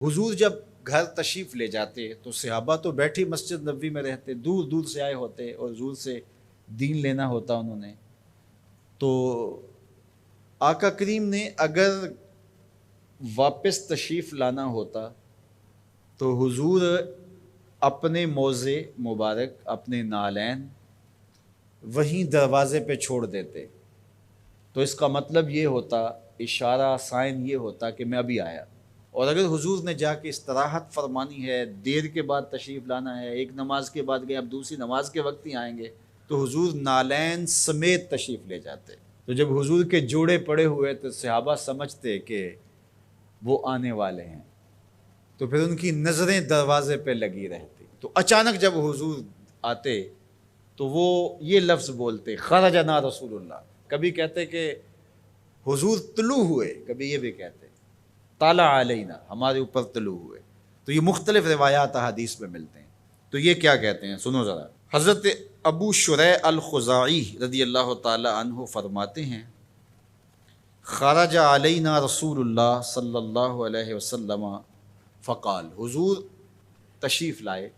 حضور جب گھر تشریف لے جاتے تو صحابہ تو بیٹھی مسجد نبوی میں رہتے، دور دور سے آئے ہوتے اور حضور سے دین لینا ہوتا انہوں نے. تو آقا کریم نے اگر واپس تشریف لانا ہوتا تو حضور اپنے موزے مبارک، اپنے نالین وہیں دروازے پہ چھوڑ دیتے. تو اس کا مطلب یہ ہوتا، اشارہ سائن یہ ہوتا کہ میں ابھی آیا. اور اگر حضور نے جا کے استراحت فرمانی ہے، دیر کے بعد تشریف لانا ہے، ایک نماز کے بعد گئے اب دوسری نماز کے وقت ہی آئیں گے، تو حضور نالین سمیت تشریف لے جاتے. تو جب حضور کے جوڑے پڑے ہوئے تو صحابہ سمجھتے کہ وہ آنے والے ہیں، تو پھر ان کی نظریں دروازے پہ لگی رہتی. تو اچانک جب حضور آتے تو وہ یہ لفظ بولتے، خرجنا رسول اللہ. کبھی کہتے کہ حضور طلوع ہوئے، کبھی یہ بھی کہتے طالع علینا، ہمارے اوپر طلوع ہوئے. تو یہ مختلف روایات حدیث میں ملتے ہیں. تو یہ کیا کہتے ہیں سنو ذرا. حضرت ابو شریح الخزاعی رضی اللہ تعالی عنہ فرماتے ہیں، خرج علینا رسول اللہ صلی اللہ علیہ وسلم فقال، حضور تشریف لائے،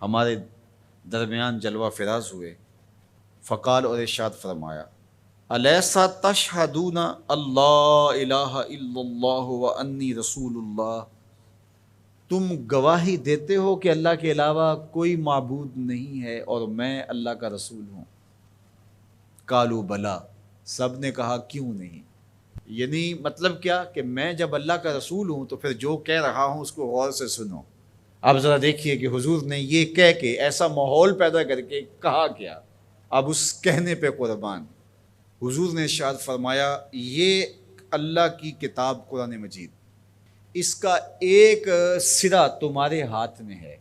ہمارے درمیان جلوہ فراز ہوئے. فقال، اور ارشاد فرمایا، الیسا تشہدون اللہ الہ الا اللہ وانی رسول اللہ، تم گواہی دیتے ہو کہ اللہ کے علاوہ کوئی معبود نہیں ہے اور میں اللہ کا رسول ہوں. قالوا بلا، سب نے کہا کیوں نہیں. یعنی مطلب کیا کہ میں جب اللہ کا رسول ہوں تو پھر جو کہہ رہا ہوں اس کو غور سے سنو. اب ذرا دیکھیے کہ حضور نے یہ کہہ کے ایسا ماحول پیدا کر کے کہا کیا. اب اس کہنے پہ قربان. حضور نے ارشاد فرمایا، یہ اللہ کی کتاب قرآن مجید، اس کا ایک سرا تمہارے ہاتھ میں ہے.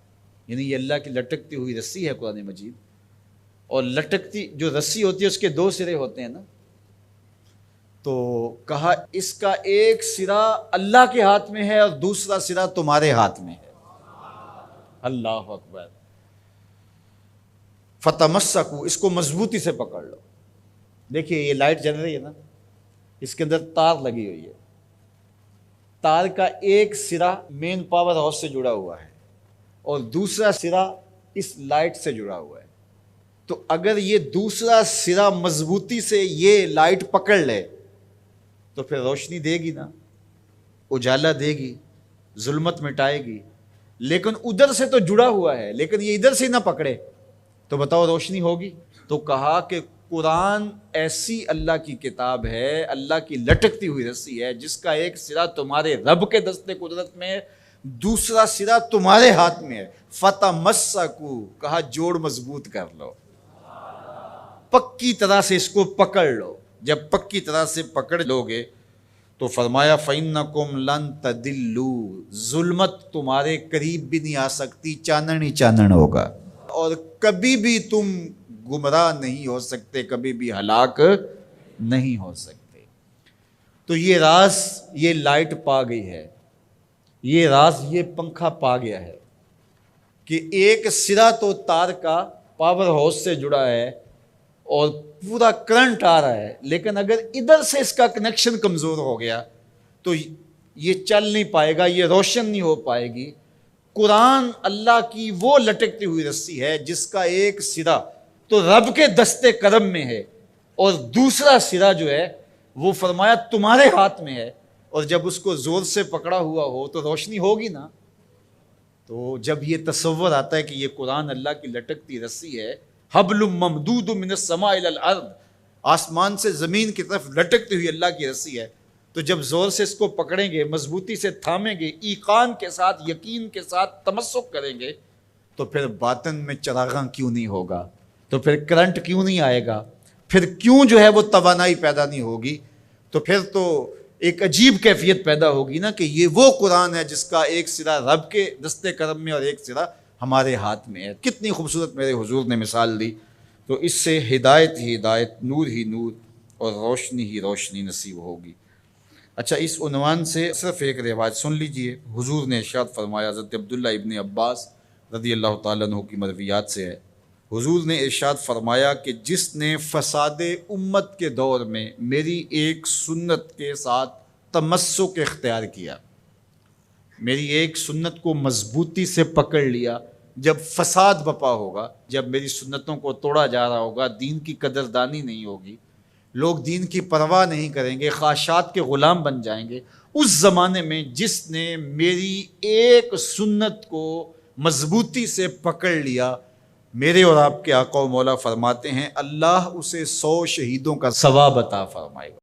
یعنی یہ اللہ کی لٹکتی ہوئی رسی ہے قرآن مجید، اور لٹکتی جو رسی ہوتی ہے اس کے دو سرے ہوتے ہیں نا. تو کہا اس کا ایک سرا اللہ کے ہاتھ میں ہے اور دوسرا سرا تمہارے ہاتھ میں ہے. اللہ اکبر. فتمسکو، اس کو مضبوطی سے پکڑ لو. دیکھیے یہ لائٹ جل رہی ہے نا، اس کے اندر تار لگی ہوئی ہے. تار کا ایک سرا مین پاور ہاؤس سے جڑا ہوا ہے اور دوسرا سرا اس لائٹ سے جڑا ہوا ہے. تو اگر یہ دوسرا سرا مضبوطی سے یہ لائٹ پکڑ لے تو پھر روشنی دے گی نا، اجالا دے گی، ظلمت مٹائے گی. لیکن ادھر سے تو جڑا ہوا ہے، لیکن یہ ادھر سے نہ پکڑے تو بتاؤ روشنی ہوگی. تو کہا کہ قرآن ایسی اللہ کی کتاب ہے، اللہ کی لٹکتی ہوئی رسی ہے جس کا ایک سرا تمہارے رب کے دستے قدرت میں ہے، دوسرا سرا تمہارے ہاتھ میں ہے. فتمسکو، کہا جوڑ مضبوط کر لو، پکی طرح سے اس کو پکڑ لو. جب پکی طرح سے پکڑ لو گے تو فرمایا فَإِنَّكُمْ لَن تَدِلُّوا، ظلمت تمہارے قریب بھی نہیں آ سکتی، چانن ہی چانن ہوگا، اور کبھی بھی تم گمراہ نہیں ہو سکتے، کبھی بھی ہلاک نہیں ہو سکتے. تو یہ راز یہ لائٹ پا گئی ہے، یہ راز یہ پنکھا پا گیا ہے کہ ایک سرا تو تار کا پاور ہاؤس سے جڑا ہے اور پورا کرنٹ آ رہا ہے، لیکن اگر ادھر سے اس کا کنیکشن کمزور ہو گیا تو یہ چل نہیں پائے گا، یہ روشن نہیں ہو پائے گی. قرآن اللہ کی وہ لٹکتی ہوئی رسی ہے جس کا ایک سرا تو رب کے دستے کرم میں ہے اور دوسرا سرا جو ہے وہ فرمایا تمہارے ہاتھ میں ہے. اور جب اس کو زور سے پکڑا ہوا ہو تو روشنی ہوگی نا. تو جب یہ تصور آتا ہے کہ یہ قرآن اللہ کی لٹکتی رسی ہے، حبل ممدود من السماء الی الارض، آسمان سے زمین کی طرف لٹکتی ہوئی اللہ کی رسی ہے، تو جب زور سے اس کو پکڑیں گے، مضبوطی سے تھامیں گے، ایقان کے ساتھ، یقین کے ساتھ تمسک کریں گے، تو پھر باطن میں چراغاں کیوں نہیں ہوگا، تو پھر کرنٹ کیوں نہیں آئے گا، پھر کیوں جو ہے وہ توانائی پیدا نہیں ہوگی. تو پھر تو ایک عجیب کیفیت پیدا ہوگی نا کہ یہ وہ قرآن ہے جس کا ایک سرا رب کے دستے کرم میں اور ایک سرا ہمارے ہاتھ میں ہے. کتنی خوبصورت میرے حضور نے مثال دی. تو اس سے ہدایت ہی ہدایت، نور ہی نور اور روشنی ہی روشنی نصیب ہوگی. اچھا، اس عنوان سے صرف ایک روایت سن لیجئے. حضور نے ارشاد فرمایا، حضرت عبداللہ ابن عباس رضی اللہ تعالیٰ عنہ کی مرویات سے ہے، حضور نے ارشاد فرمایا کہ جس نے فساد امت کے دور میں میری ایک سنت کے ساتھ تمسک اختیار کیا، میری ایک سنت کو مضبوطی سے پکڑ لیا، جب فساد بپا ہوگا، جب میری سنتوں کو توڑا جا رہا ہوگا، دین کی قدردانی نہیں ہوگی، لوگ دین کی پرواہ نہیں کریں گے، خواہشات کے غلام بن جائیں گے، اس زمانے میں جس نے میری ایک سنت کو مضبوطی سے پکڑ لیا، میرے اور آپ کے آقا و مولا فرماتے ہیں اللہ اسے 100 شہیدوں کا ثواب عطا فرمائے گا۔